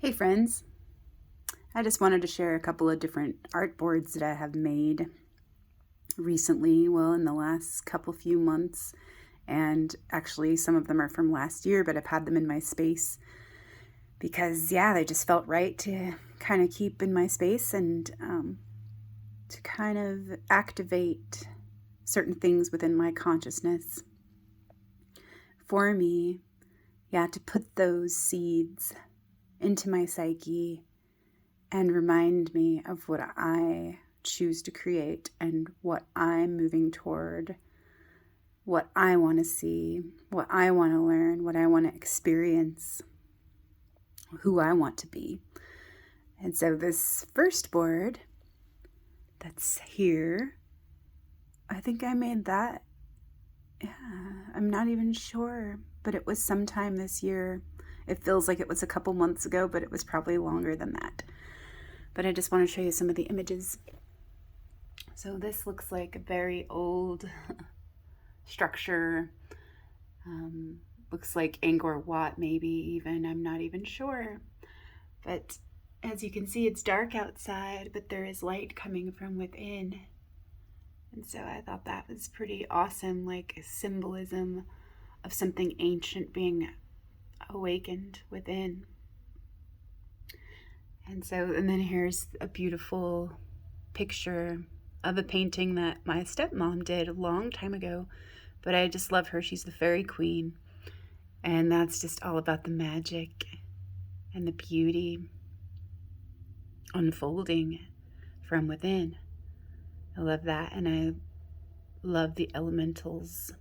Hey friends, I just wanted to share a couple of different art boards that I have made recently, well, in the last few months, and actually some of them are from last year, but I've had them in my space because, yeah, they just felt right to kind of keep in my space and to kind of activate certain things within my consciousness. For me, yeah, to put those seeds into my psyche and remind me of what I choose to create and what I'm moving toward, what I want to see, what I want to learn, what I want to experience, who I want to be. And so this first board that's here, I think I made that, I'm not even sure, but it was sometime this year. It feels like it was a couple months ago, but it was probably longer than that. But I just want to show you some of the images. So this looks like a very old structure. Looks like Angkor Wat, maybe even. I'm not even sure. But as you can see, it's dark outside, but there is light coming from within. And so I thought that was pretty awesome, like symbolism of something ancient being awakened within. And then here's a beautiful picture of a painting that my stepmom did a long time ago, but I just love her. She's the fairy queen, and that's just all about the magic and the beauty unfolding from within. I love that, and I love the elementals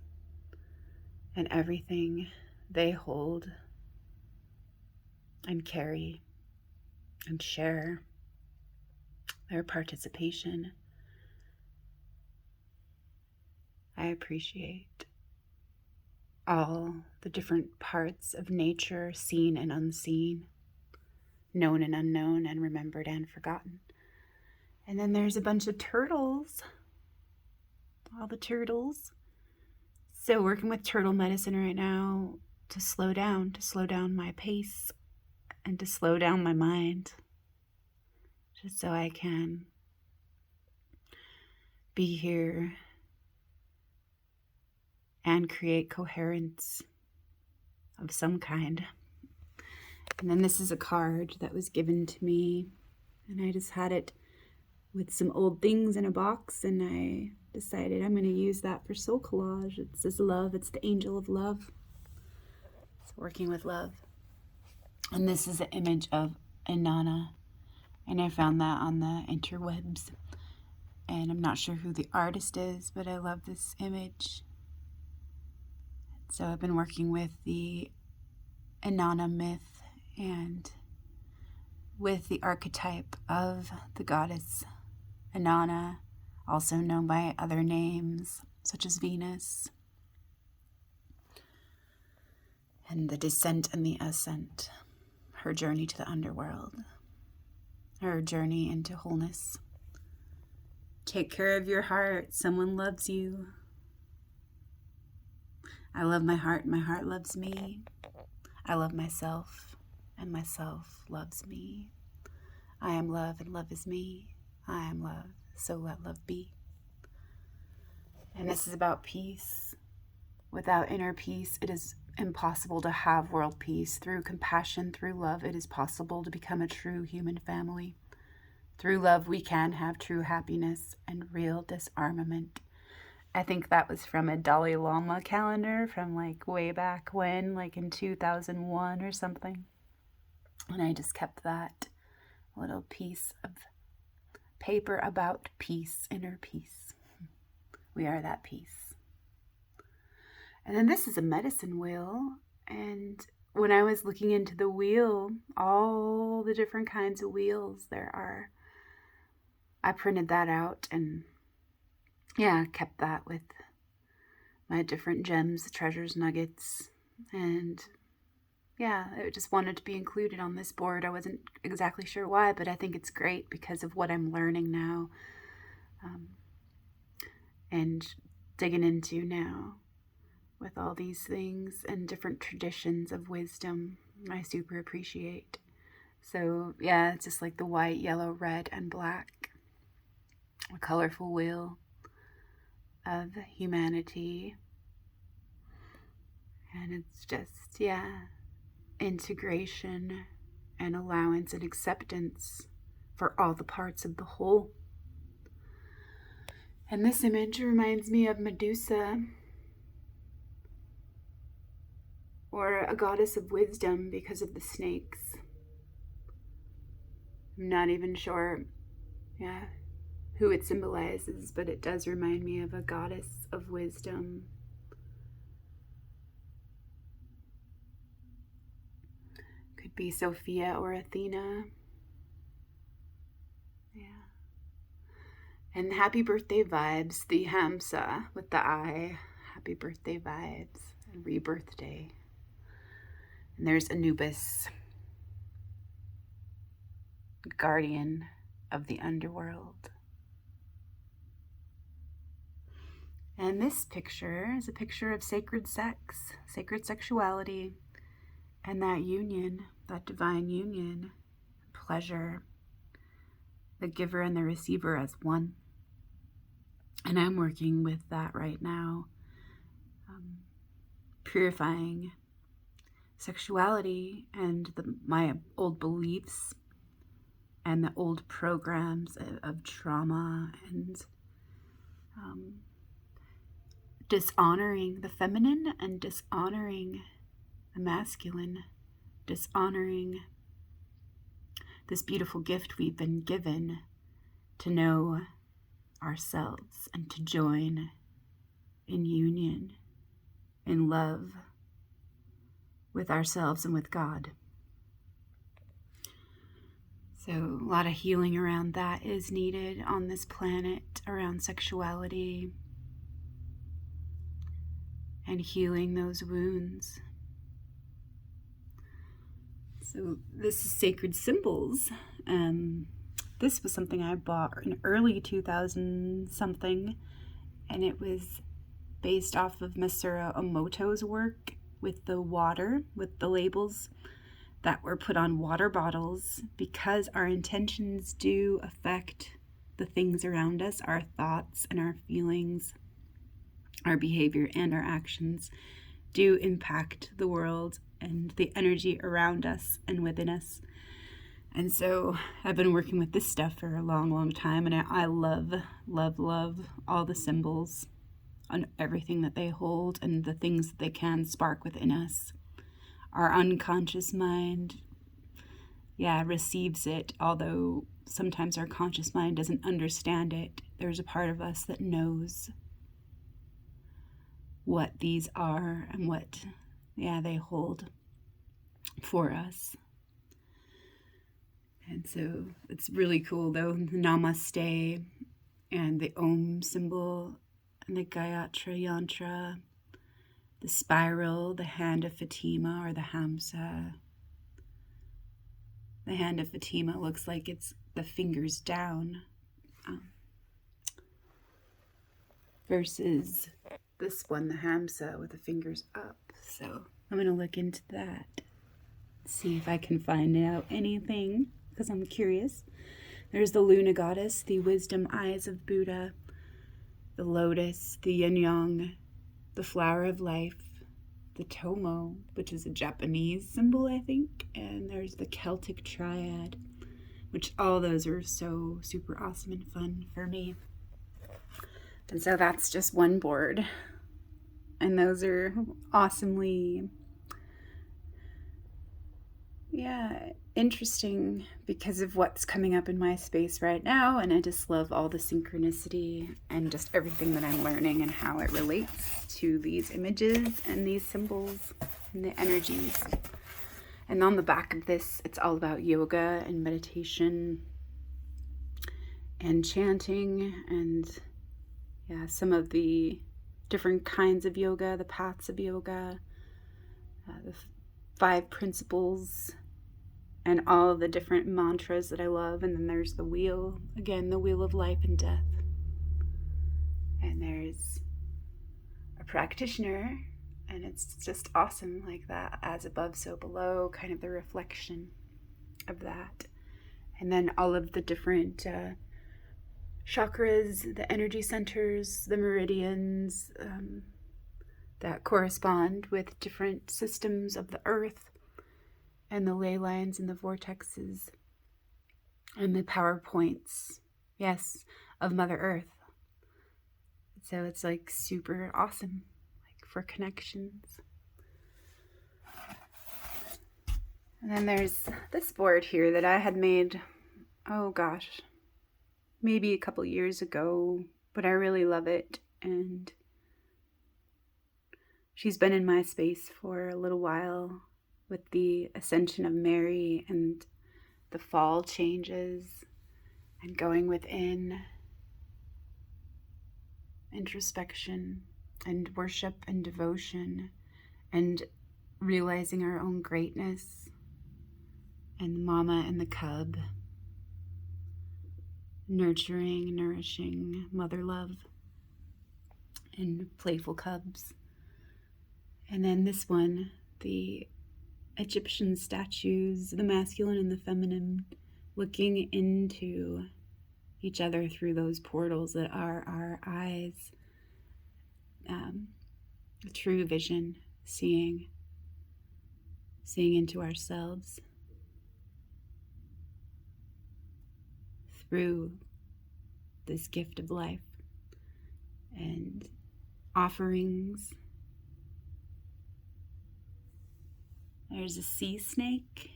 and everything they hold and carry and share their participation. I appreciate all the different parts of nature, seen and unseen, known and unknown, and remembered and forgotten. And then there's a bunch of turtles, all the turtles. So working with turtle medicine right now to slow down my pace and to slow down my mind, just so I can be here and create coherence of some kind. And then this is a card that was given to me, and I just had it with some old things in a box, and I decided I'm going to use that for soul collage. It says love. It's the angel of love. It's working with love. And this is an image of Inanna, and I found that on the interwebs. And I'm not sure who the artist is, but I love this image. So I've been working with the Inanna myth and with the archetype of the goddess Inanna, also known by other names such as Venus, and the descent and the ascent, her journey to the underworld, her journey into wholeness. Take care of your heart. Someone loves you. I love my heart, and my heart loves me. I love myself, and myself loves me. I am love, and love is me. I am love, so let love be. And this is about peace. Without inner peace, it is impossible to have world peace. Through compassion, through love, it is possible to become a true human family. Through love, we can have true happiness and real disarmament. I think that was from a Dalai Lama calendar from like way back when, like in 2001 or something. And I just kept that little piece of paper about peace, inner peace. We are that peace. And then this is a medicine wheel. And when I was looking into the wheel, all the different kinds of wheels there are, I printed that out and kept that with my different gems, treasures, nuggets, and I just wanted to be included on this board. I wasn't exactly sure why, but I think it's great because of what I'm learning now and digging into now with all these things and different traditions of wisdom I super appreciate. So yeah, it's just like the white, yellow, red, and black. A colorful wheel of humanity. And it's just, yeah, integration and allowance and acceptance for all the parts of the whole. And this image reminds me of Medusa, or a goddess of wisdom because of the snakes. I'm not even sure, who it symbolizes, but it does remind me of a goddess of wisdom. Could be Sophia or Athena. Yeah. And happy birthday vibes, the Hamsa with the eye. Happy birthday vibes and rebirth day. And there's Anubis, guardian of the underworld. And this picture is a picture of sacred sex, sacred sexuality, and that union, that divine union, pleasure, the giver and the receiver as one. And I'm working with that right now, purifying sexuality and my old beliefs and the old programs of trauma and dishonoring the feminine and dishonoring the masculine, dishonoring this beautiful gift we've been given to know ourselves and to join in union, in love with ourselves and with God. So a lot of healing around that is needed on this planet, around sexuality and healing those wounds. So this is Sacred Symbols. This was something I bought in early 2000 something, and it was based off of Masaru Emoto's work with the water, with the labels that were put on water bottles, because our intentions do affect the things around us, our thoughts and our feelings, our behavior and our actions do impact the world and the energy around us and within us. And so I've been working with this stuff for a long, long time, and I love, love, love all the symbols on everything that they hold and the things that they can spark within us. Our unconscious mind, receives it, although sometimes our conscious mind doesn't understand it. There's a part of us that knows what these are and what, they hold for us. And so it's really cool, though. The Namaste and the Om symbol and the Gayatri Yantra, the spiral, the hand of Fatima or the Hamsa. The hand of Fatima looks like it's the fingers down, versus this one, the Hamsa, with the fingers up. So I'm going to look into that, see if I can find out anything, because I'm curious. There's the Luna Goddess, the wisdom eyes of Buddha, the lotus, the yin yang, the flower of life, the Tomo, which is a Japanese symbol, I think, and there's the Celtic triad, which all those are so super awesome and fun for me. And so that's just one board, and those are awesomely, interesting because of what's coming up in my space right now, and I just love all the synchronicity and just everything that I'm learning and how it relates to these images and these symbols and the energies. And on the back of this, it's all about yoga and meditation and chanting and some of the different kinds of yoga, the paths of yoga, the 5 principles, and all the different mantras that I love. And then there's the wheel, again, the wheel of life and death. And there's a practitioner, and it's just awesome, like that as above, so below, kind of the reflection. of that. And then all of the different chakras, the energy centers, the meridians that correspond with different systems of the earth, and the ley lines and the vortexes and the power points, yes, of Mother Earth. So it's like super awesome, like for connections. And then there's this board here that I had made, oh gosh, maybe a couple years ago, but I really love it. And she's been in my space for a little while with the ascension of Mary and the fall changes and going within, introspection and worship and devotion and realizing our own greatness, and the mama and the cub, nurturing, nourishing mother love and playful cubs. And then this one, the Egyptian statues, the masculine and the feminine, looking into each other through those portals that are our eyes, true vision, seeing into ourselves through this gift of life, and offerings. There's a sea snake,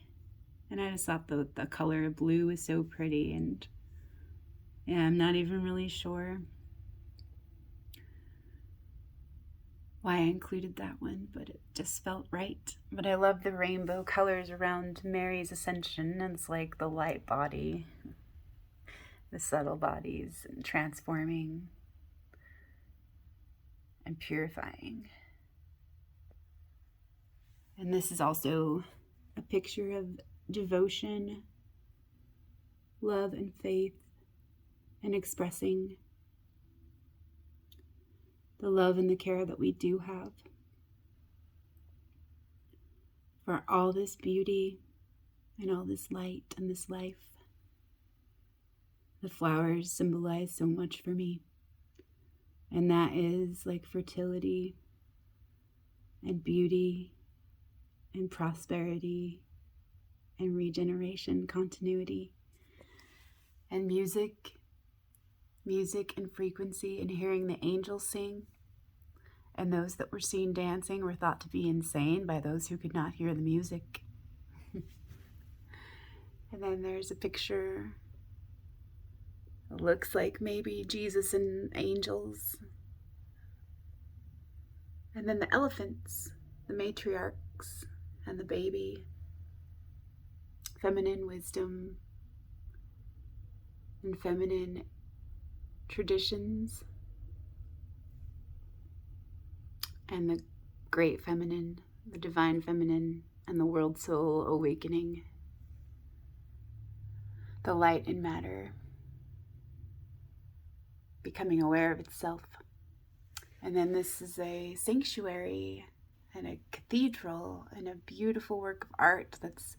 and I just thought the color of blue was so pretty, and yeah, I'm not even really sure why I included that one, but it just felt right. But I love the rainbow colors around Mary's ascension, and it's like the light body, the subtle bodies, and transforming and purifying. And this is also a picture of devotion, love, and faith, and expressing the love and the care that we do have for all this beauty and all this light and this life. The flowers symbolize so much for me, and that is like fertility and beauty and prosperity and regeneration, continuity, and music and frequency, and hearing the angels sing. And those that were seen dancing were thought to be insane by those who could not hear the music. And then there's a picture, it looks like maybe Jesus and angels. And then the elephants, the matriarchs, and the baby, feminine wisdom and feminine traditions, and the great feminine, the divine feminine, and the world soul awakening, the light in matter, becoming aware of itself. And then this is a sanctuary and a cathedral and a beautiful work of art that's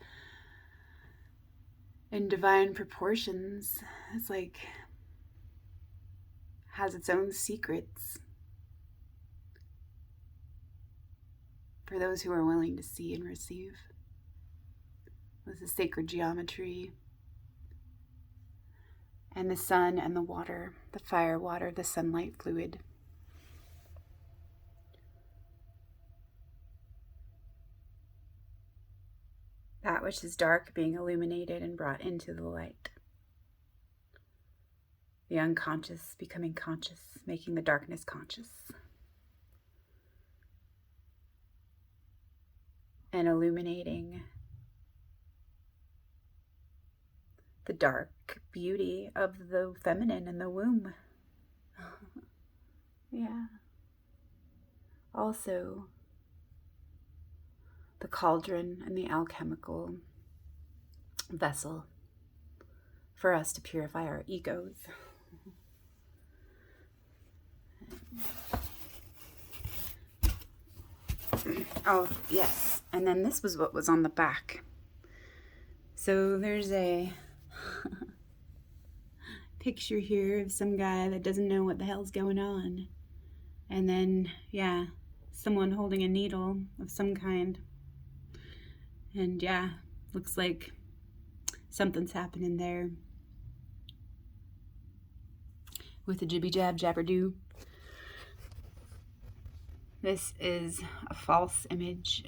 in divine proportions. It's like has its own secrets for those who are willing to see and receive. This is sacred geometry, and the sun and the water, the fire, water, the sunlight fluid. That which is dark being illuminated and brought into the light. The unconscious becoming conscious, making the darkness conscious. And illuminating the dark beauty of the feminine and the womb. Yeah. Also, the cauldron and the alchemical vessel for us to purify our egos. Oh, yes. And then this was what was on the back. So there's a picture here of some guy that doesn't know what the hell's going on. And then, yeah, someone holding a needle of some kind. And yeah, looks like something's happening there with the jibby jab jabber do. This is a false image.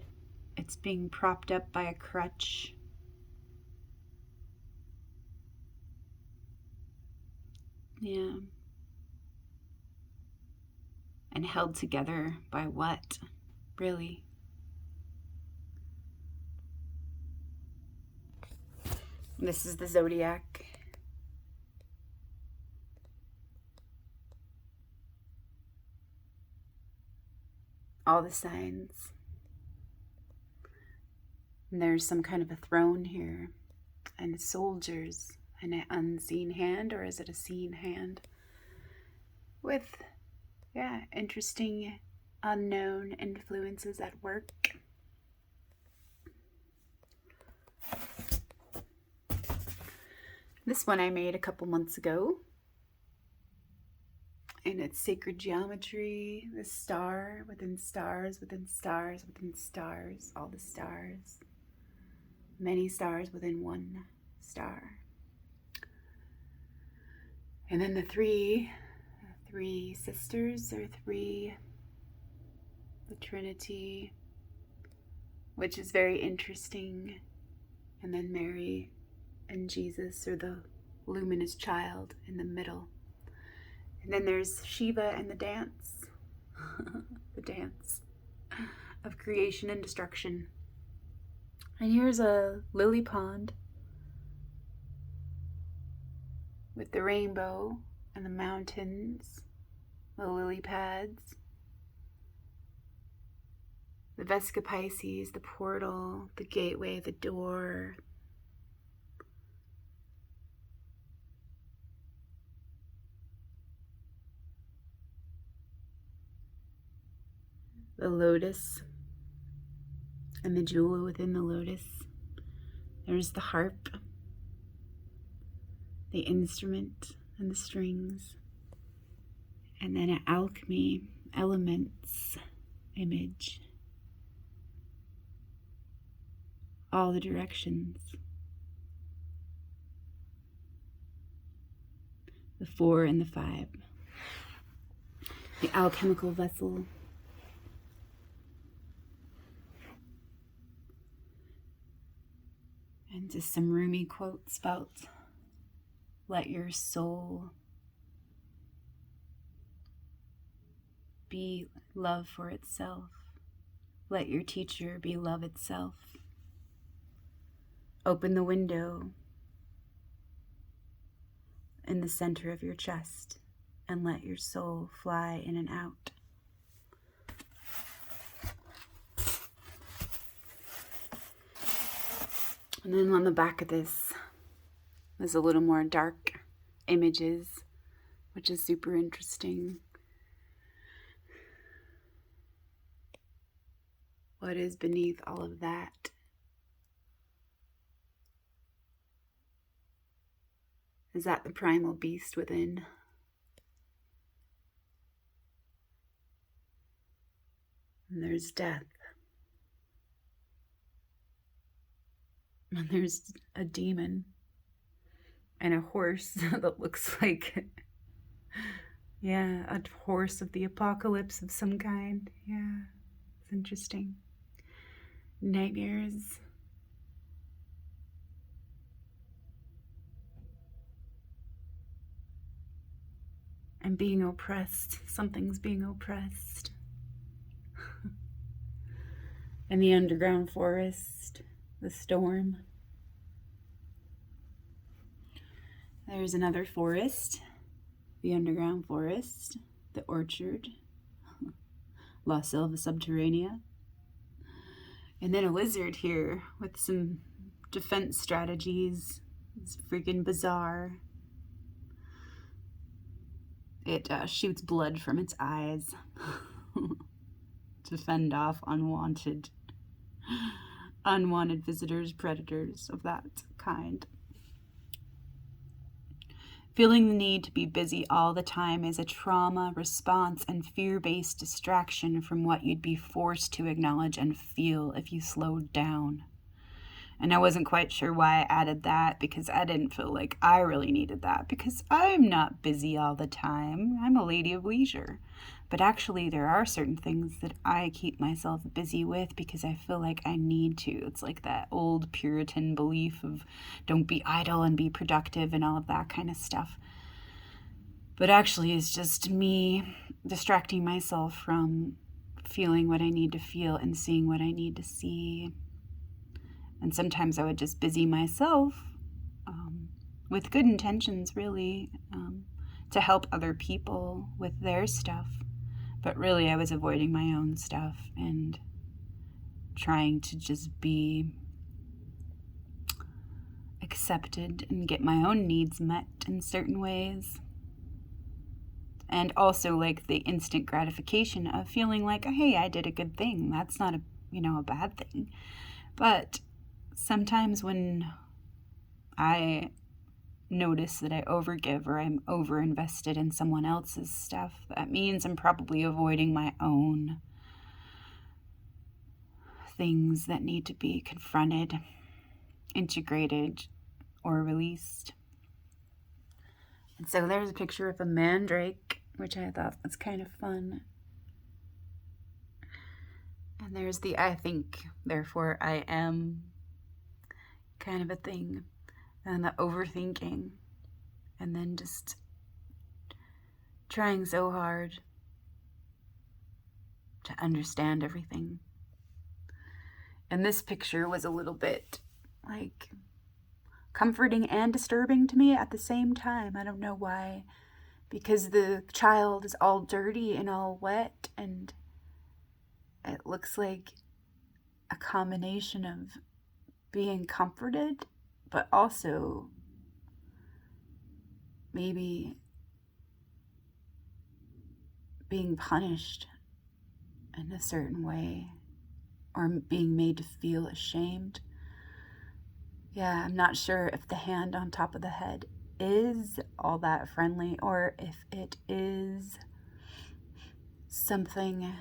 It's being propped up by a crutch. Yeah. And held together by what? Really? This is the zodiac. All the signs. And there's some kind of a throne here. And soldiers. And an unseen hand, or is it a seen hand? With, yeah, interesting unknown influences at work. This one I made a couple months ago. And it's sacred geometry, the star within stars, within stars, within stars, all the stars. Many stars within one star. And then the three sisters, or the Trinity, which is very interesting. And then Mary and Jesus, or the luminous child in the middle. And then there's Shiva and the dance. The dance of creation and destruction. And here's a lily pond with the rainbow and the mountains, the lily pads, the Vesca Pisces, the portal, the gateway, the door. The lotus and the jewel within the lotus. There's the harp, the instrument and the strings. And then an alchemy elements image. All the directions. The 4 and the 5. The alchemical vessel. And just some Rumi quotes about let your soul be love for itself. Let your teacher be love itself. Open the window in the center of your chest and let your soul fly in and out. And then on the back of this, there's a little more dark images, which is super interesting. What is beneath all of that? Is that the primal beast within? And there's death. And there's a demon and a horse that looks like, yeah, a horse of the apocalypse of some kind. Yeah, it's interesting. Nightmares. And being oppressed. Something's being oppressed. And the underground forest. The storm. There's another forest, the underground forest, the orchard, La Selva Subterranea, and then a lizard here with some defense strategies. It's freaking bizarre. It shoots blood from its eyes to fend off unwanted visitors, predators of that kind. Feeling the need to be busy all the time is a trauma response and fear-based distraction from what you'd be forced to acknowledge and feel if you slowed down. And I wasn't quite sure why I added that, because I didn't feel like I really needed that, because I'm not busy all the time. I'm a lady of leisure. But actually, there are certain things that I keep myself busy with because I feel like I need to. It's like that old Puritan belief of don't be idle and be productive and all of that kind of stuff. But actually, it's just me distracting myself from feeling what I need to feel and seeing what I need to see. And sometimes I would just busy myself with good intentions, really, to help other people with their stuff. But really, I was avoiding my own stuff and trying to just be accepted and get my own needs met in certain ways. And also, like, the instant gratification of feeling like, hey, I did a good thing. That's not a bad thing. But sometimes when I notice that I overgive or I'm overinvested in someone else's stuff, that means I'm probably avoiding my own things that need to be confronted, integrated, or released. And so there's a picture of a mandrake, which I thought was kind of fun. And there's the I think, therefore I am kind of a thing. And the overthinking, and then just trying so hard to understand everything. And this picture was a little bit like comforting and disturbing to me at the same time. I don't know why, because the child is all dirty and all wet, and it looks like a combination of being comforted but also maybe being punished in a certain way, or being made to feel ashamed. Yeah, I'm not sure if the hand on top of the head is all that friendly, or if it is something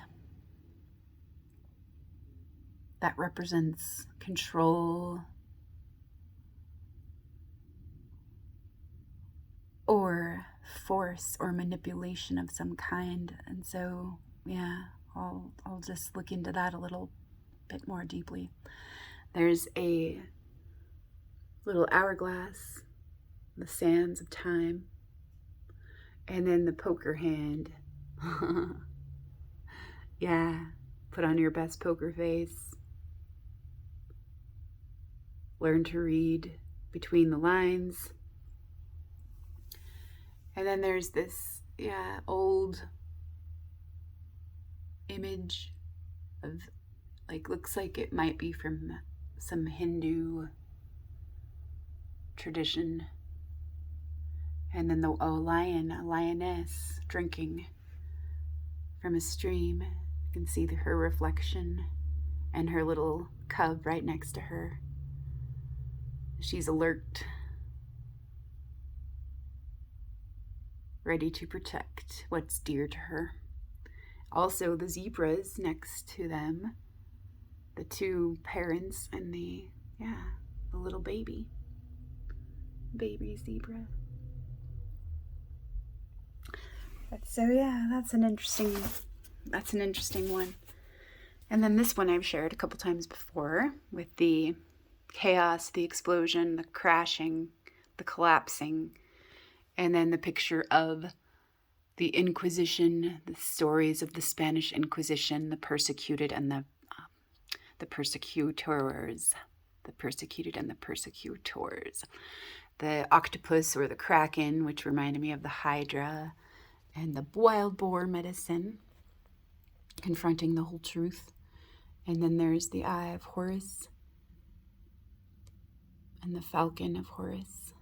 that represents control or force or manipulation of some kind. And so, yeah, I'll just look into that a little bit more deeply. There's a little hourglass, the sands of time, and then the poker hand. Yeah, put on your best poker face. Learn to read between the lines. And then there's this, old image of, like, looks like it might be from some Hindu tradition. And then a lioness drinking from a stream. You can see her reflection and her little cub right next to her. She's alert, ready to protect what's dear to her. Also, the zebras next to them, the two parents and the little baby zebra. So yeah, that's an interesting one. And then this one I've shared a couple times before, with the chaos, the explosion, the crashing, the collapsing, and then the picture of the Inquisition, the stories of the Spanish Inquisition, the persecuted and the persecutors, the persecuted and the persecutors, the octopus or the kraken, which reminded me of the Hydra, and the wild boar medicine, confronting the whole truth. And then there's the Eye of Horus and the Falcon of Horus.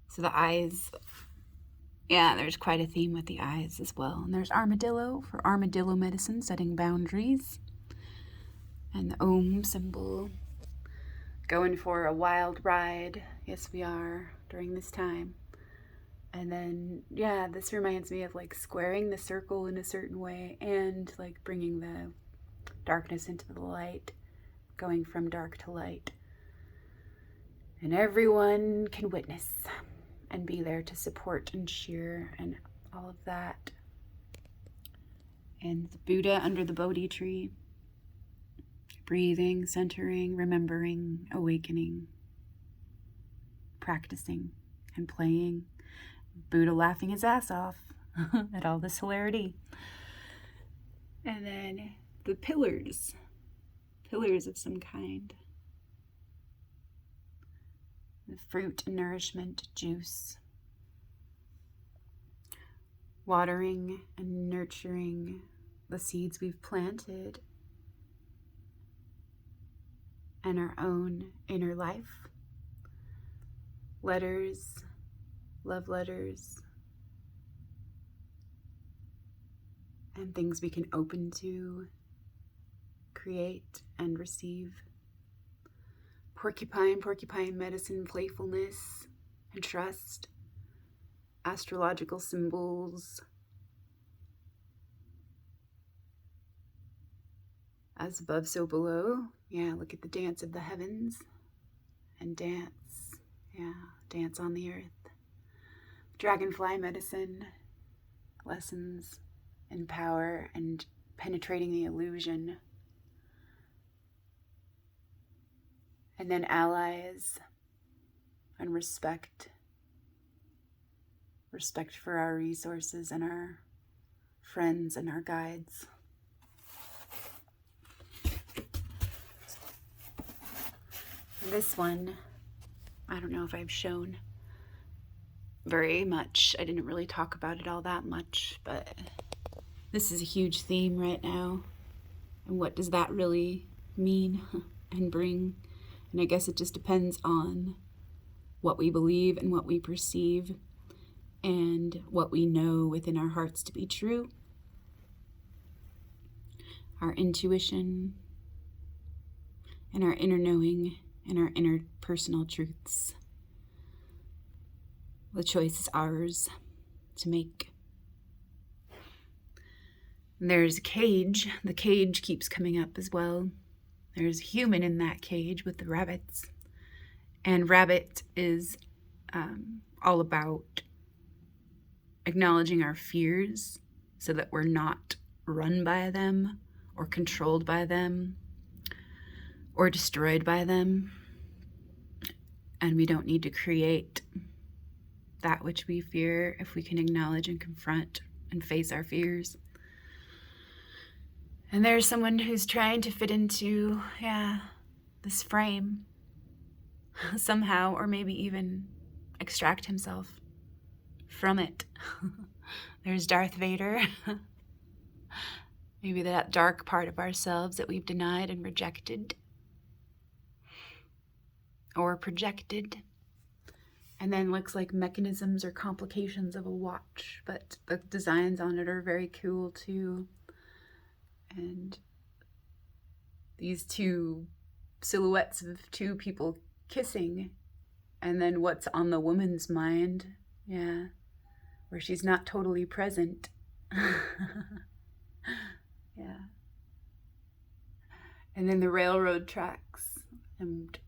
So the eyes, there's quite a theme with the eyes as well. And there's armadillo for armadillo medicine, setting boundaries. And the Om symbol going for a wild ride. Yes, we are, during this time. And then, yeah, this reminds me of like squaring the circle in a certain way and like bringing the darkness into the light, going from dark to light. And everyone can witness and be there to support and cheer and all of that. And the Buddha under the Bodhi tree, breathing, centering, remembering, awakening, practicing, and playing. Buddha laughing his ass off at all this hilarity. And then the pillars of some kind. The fruit and nourishment, juice. Watering and nurturing the seeds we've planted and our own inner life. Letters, love letters, and things we can open to, create, and receive. Porcupine medicine, playfulness, and trust. Astrological symbols. As above, so below. Yeah, look at the dance of the heavens. And dance. Yeah, dance on the earth. Dragonfly medicine. Lessons in power and penetrating the illusion. And then allies and respect. Respect for our resources and our friends and our guides. This one, I don't know if I've shown very much. I didn't really talk about it all that much, but this is a huge theme right now. And what does that really mean and bring? And I guess it just depends on what we believe and what we perceive and what we know within our hearts to be true. Our intuition and our inner knowing and our inner personal truths. The choice is ours to make. And there's a cage. The cage keeps coming up as well. There's a human in that cage with the rabbits. And rabbit is all about acknowledging our fears so that we're not run by them or controlled by them or destroyed by them. And we don't need to create that which we fear if we can acknowledge and confront and face our fears. And there's someone who's trying to fit into, this frame somehow, or maybe even extract himself from it. There's Darth Vader. Maybe that dark part of ourselves that we've denied and rejected or projected. And then looks like mechanisms or complications of a watch, but the designs on it are very cool too. And these two silhouettes of two people kissing, and then what's on the woman's mind, where she's not totally present. And then the railroad tracks, and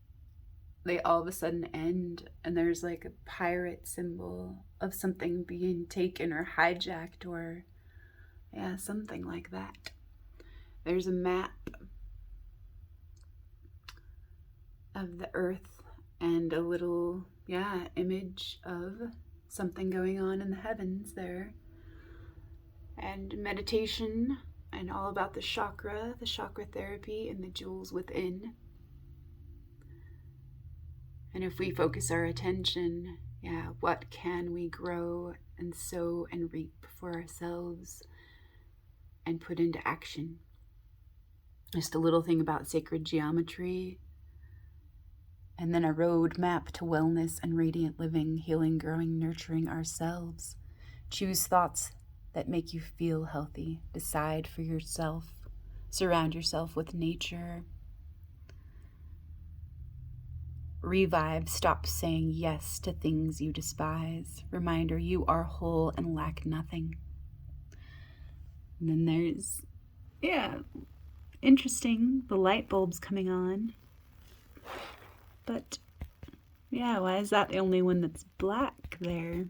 they all of a sudden end, and there's like a pirate symbol of something being taken or hijacked or something like that. There's a map of the earth and a little image of something going on in the heavens there, and meditation and all about the chakra therapy and the jewels within. And if we focus our attention, what can we grow and sow and reap for ourselves and put into action? Just a little thing about sacred geometry, and then a road map to wellness and radiant living, healing, growing, nurturing ourselves. Choose thoughts that make you feel healthy. Decide for yourself. Surround yourself with nature. Revive, stop saying yes to things you despise. Reminder, you are whole and lack nothing. And then there's, yeah, interesting, the light bulbs coming on. But, yeah, why is that the only one that's black there?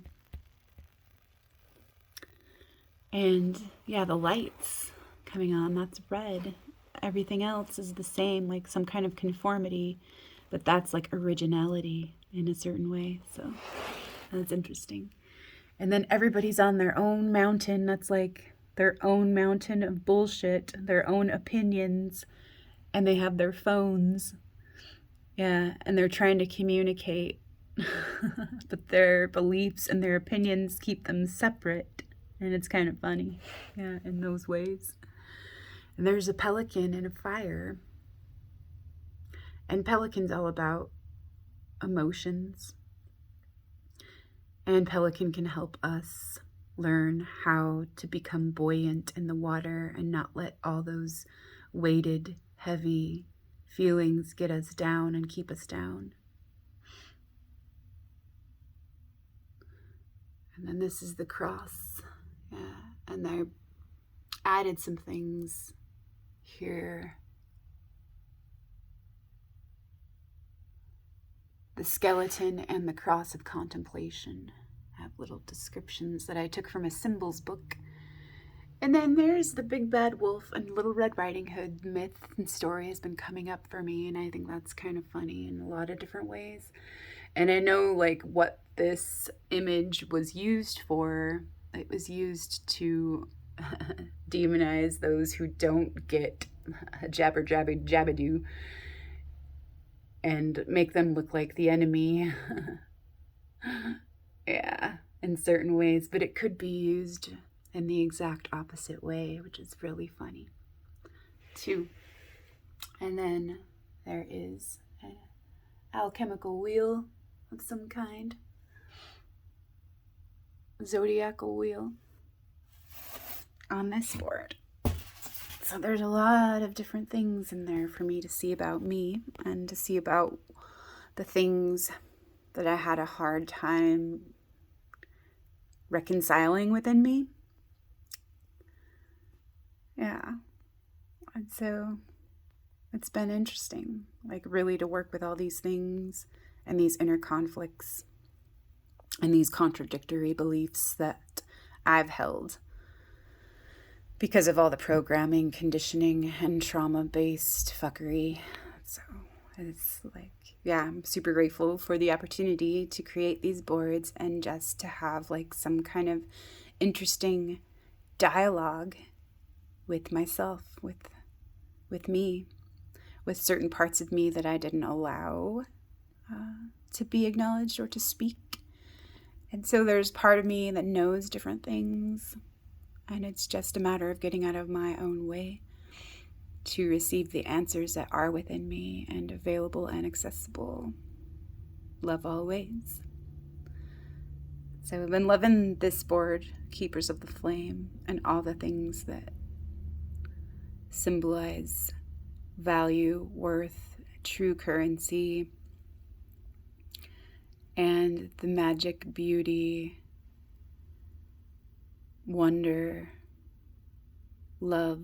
And, yeah, the lights coming on, that's red. Everything else is the same, like some kind of conformity, but that's like originality in a certain way. So that's interesting. And then everybody's on their own mountain. That's like their own mountain of bullshit, their own opinions, and they have their phones. Yeah, and they're trying to communicate, but their beliefs and their opinions keep them separate. And it's kind of funny, yeah, in those ways. And there's a pelican and a fire. And pelican's all about emotions. And pelican can help us learn how to become buoyant in the water and not let all those weighted, heavy feelings get us down and keep us down. And then this is the cross. Yeah, and they added some things here. The skeleton and the cross of contemplation. I have little descriptions that I took from a symbols book. And then there's the big bad wolf and Little Red Riding Hood myth and story has been coming up for me, and I think that's kind of funny in a lot of different ways. And I know like what this image was used for. It was used to demonize those who don't get jabber jabby jabadoo and make them look like the enemy. Yeah, in certain ways, but it could be used in the exact opposite way, which is really funny too. And then there is an alchemical wheel of some kind, zodiacal wheel on this board. So there's a lot of different things in there for me to see about me and to see about the things that I had a hard time reconciling within me. Yeah. And so it's been interesting, like really to work with all these things and these inner conflicts and these contradictory beliefs that I've held because of all the programming, conditioning, and trauma-based fuckery. So it's like, yeah, I'm super grateful for the opportunity to create these boards and just to have like some kind of interesting dialogue with myself, with me, with certain parts of me that I didn't allow to be acknowledged or to speak. And so there's part of me that knows different things, and it's just a matter of getting out of my own way to receive the answers that are within me and available and accessible. Love always. So I've been loving this board, Keepers of the Flame, and all the things that symbolize value, worth, true currency, and the magic, beauty, wonder, love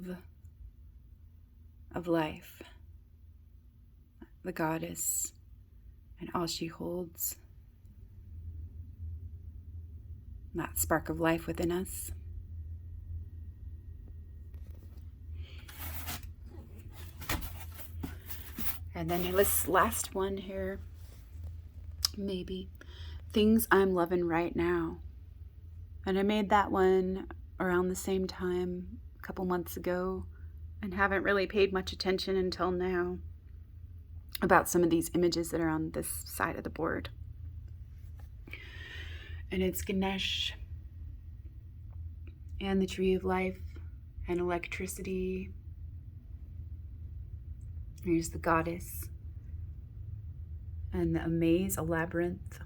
of life, the goddess, and all she holds, that spark of life within us. And then this last one here, maybe, things I'm loving right now. And I made that one around the same time a couple months ago and haven't really paid much attention until now about some of these images that are on this side of the board. And it's Ganesh and the Tree of Life and electricity. Here's the goddess and a maze, a labyrinth,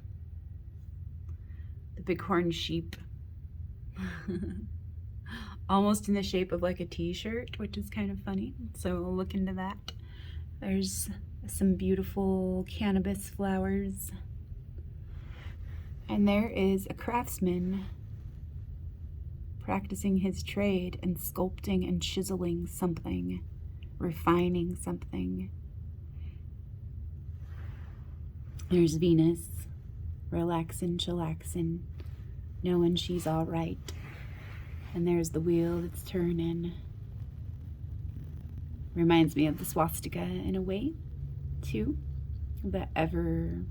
the bighorn sheep, almost in the shape of like a t-shirt, which is kind of funny. So we'll look into that. There's some beautiful cannabis flowers. And there is a craftsman practicing his trade and sculpting and chiseling something, refining something. There's Venus, relaxin', chillaxin', knowing she's all right. And there's the wheel that's turning. Reminds me of the swastika in a way, too. The ever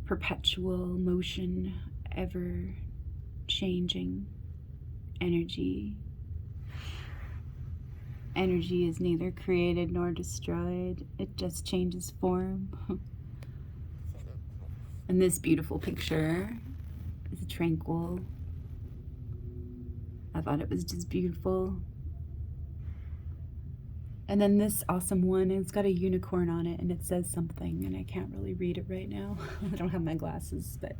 perpetual motion, ever changing energy. Energy is neither created nor destroyed. It just changes form. And this beautiful picture is tranquil. I thought it was just beautiful. And then this awesome one, it's got a unicorn on it and it says something, and I can't really read it right now. I don't have my glasses, but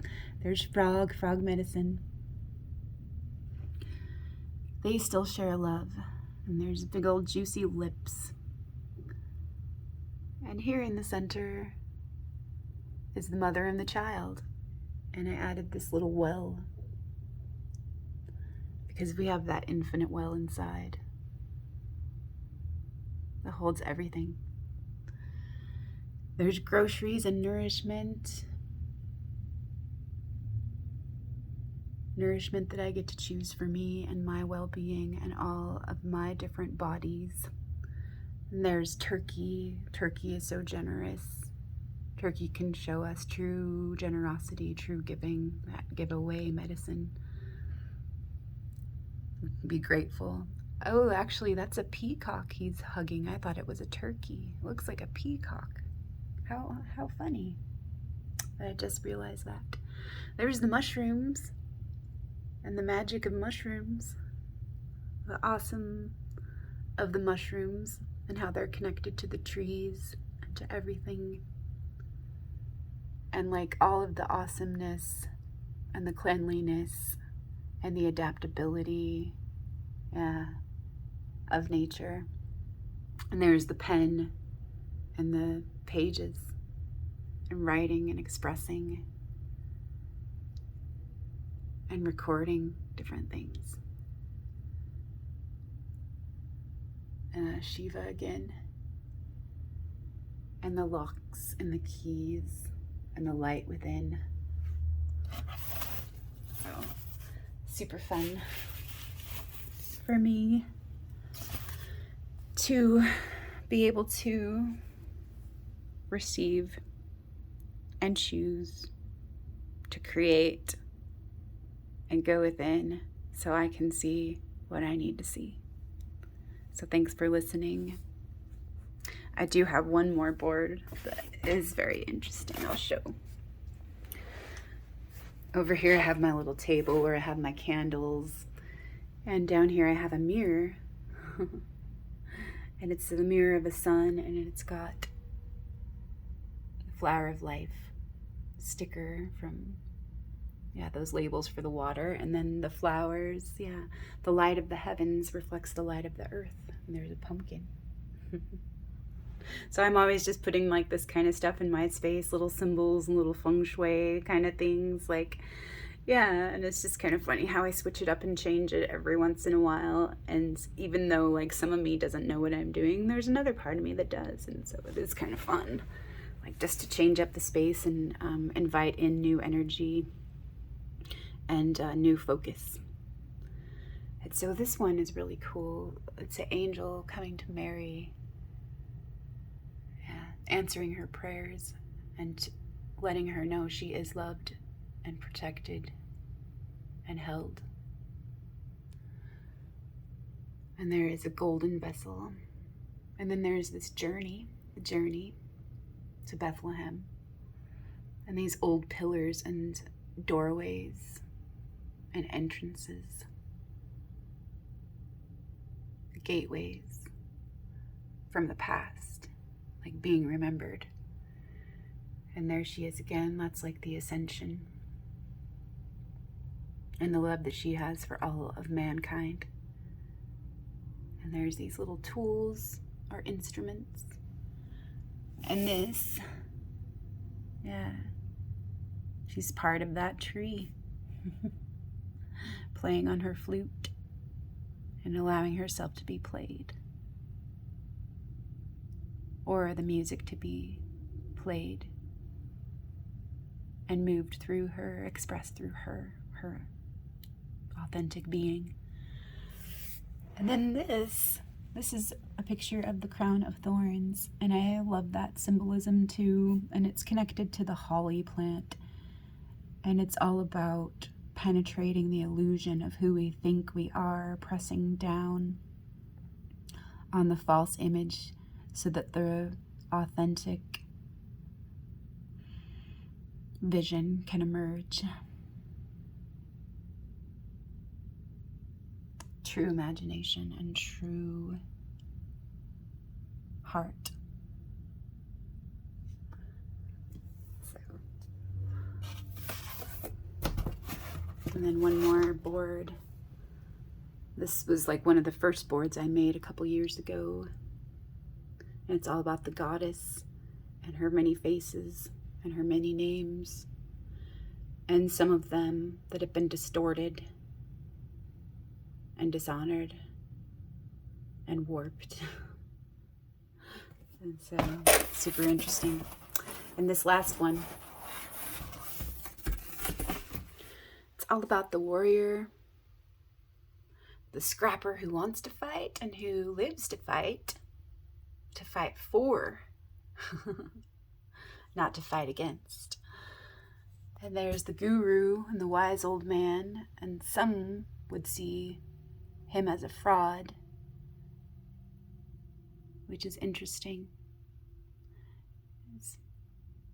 there's frog medicine. They still share love. And there's big old juicy lips. And here in the center is the mother and the child. And I added this little well because we have that infinite well inside that holds everything. There's groceries and nourishment. Nourishment that I get to choose for me and my well-being and all of my different bodies. And there's turkey. Turkey is so generous. Turkey can show us true generosity, true giving, that giveaway medicine. Be grateful. Oh, actually, that's a peacock he's hugging. I thought it was a turkey. It looks like a peacock. How funny. But I just realized that. There's the mushrooms and the magic of mushrooms. The awesome of the mushrooms and how they're connected to the trees and to everything. And like all of the awesomeness and the cleanliness and the adaptability of nature. And there's the pen and the pages and writing and expressing and recording different things. Shiva again. And the locks and the keys and the light within. So, super fun for me to be able to receive and choose to create and go within so I can see what I need to see. So thanks for listening. I do have one more board that is very interesting. I'll show. Over here I have my little table where I have my candles. And down here I have a mirror. And it's the mirror of a sun, and it's got the flower of life sticker from, those labels for the water. And then the flowers, the light of the heavens reflects the light of the earth. And there's a pumpkin. So I'm always just putting like this kind of stuff in my space, little symbols and little feng shui kind of things, and it's just kind of funny how I switch it up and change it every once in a while. And even though like some of me doesn't know what I'm doing, there's another part of me that does. And so it is kind of fun, like just to change up the space and invite in new energy and new focus. And so this one is really cool. It's an angel coming to Mary, answering her prayers and letting her know she is loved and protected and held. And there is a golden vessel. And then there's this journey, the journey to Bethlehem. And these old pillars and doorways and entrances, gateways from the past, like being remembered. And there she is again. That's like the ascension and the love that she has for all of mankind. And there's these little tools our instruments. And this, yeah, she's part of that tree, playing on her flute and allowing herself to be played, or the music to be played and moved through her, expressed through her authentic being. And then this is a picture of the crown of thorns, and I love that symbolism too, and it's connected to the holly plant, and it's all about penetrating the illusion of who we think we are, pressing down on the false image so that the authentic vision can emerge. True imagination and true heart. And then one more board. This was like one of the first boards I made a couple years ago. And it's all about the goddess and her many faces and her many names. And some of them that have been distorted and dishonored and warped. And so, super interesting. And this last one, it's all about the warrior, the scrapper who wants to fight and who lives to fight for, not to fight against. And there's the guru and the wise old man, and some would see him as a fraud, which is interesting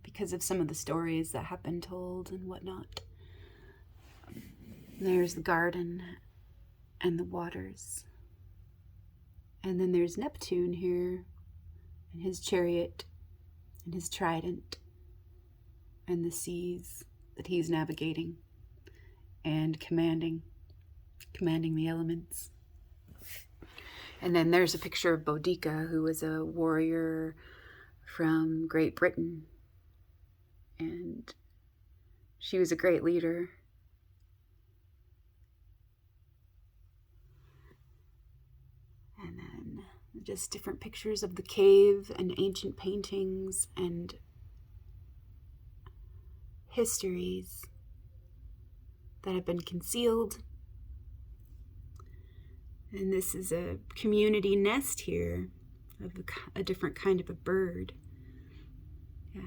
because of some of the stories that have been told and whatnot. There's the garden and the waters. And then there's Neptune here and his chariot and his trident and the seas that he's navigating and commanding the elements. And then there's a picture of Boudica, who was a warrior from Great Britain. And she was a great leader. And then just different pictures of the cave and ancient paintings and histories that have been concealed. And this is a community nest here of a different kind of a bird. Yeah.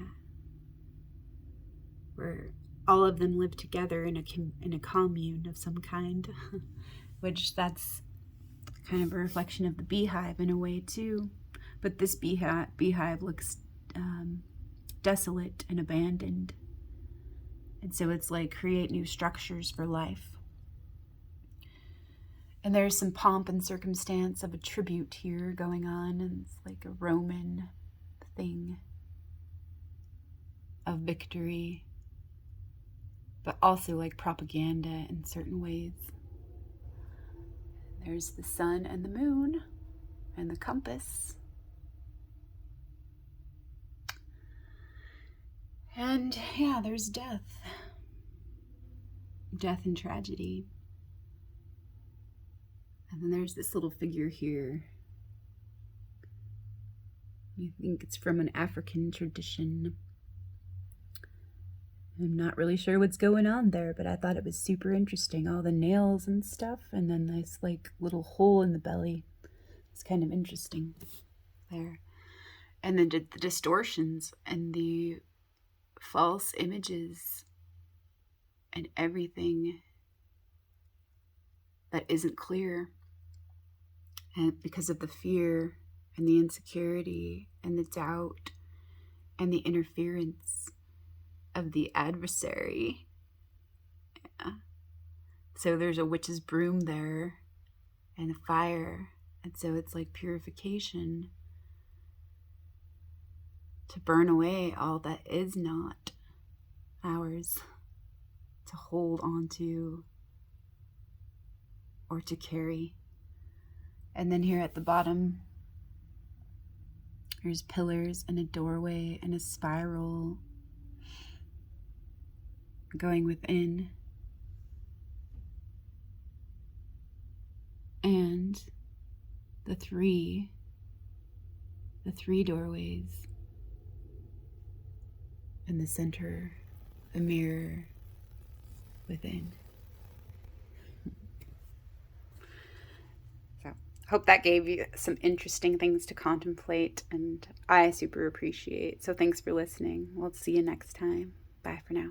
Where all of them live together in a commune of some kind, which that's kind of a reflection of the beehive in a way too. But this beehive looks desolate and abandoned. And so it's like create new structures for life. And there's some pomp and circumstance of a tribute here going on, and it's like a Roman thing of victory, but also like propaganda in certain ways. There's the sun and the moon and the compass. And yeah, there's death. Death and tragedy. And then there's this little figure here. I think it's from an African tradition. I'm not really sure what's going on there, but I thought it was super interesting. All the nails and stuff, and then this like little hole in the belly. It's kind of interesting there. And then the distortions and the false images and everything that isn't clear. And because of the fear and the insecurity and the doubt and the interference of the adversary. Yeah. So there's a witch's broom there and a fire. And so it's like purification to burn away all that is not ours, to hold on to or to carry. And then here at the bottom, There's pillars and a doorway and a spiral going within. And the three doorways in the center, the mirror within. So, hope that gave you some interesting things to contemplate, and I super appreciate. So thanks for listening. We'll see you next time. Bye for now.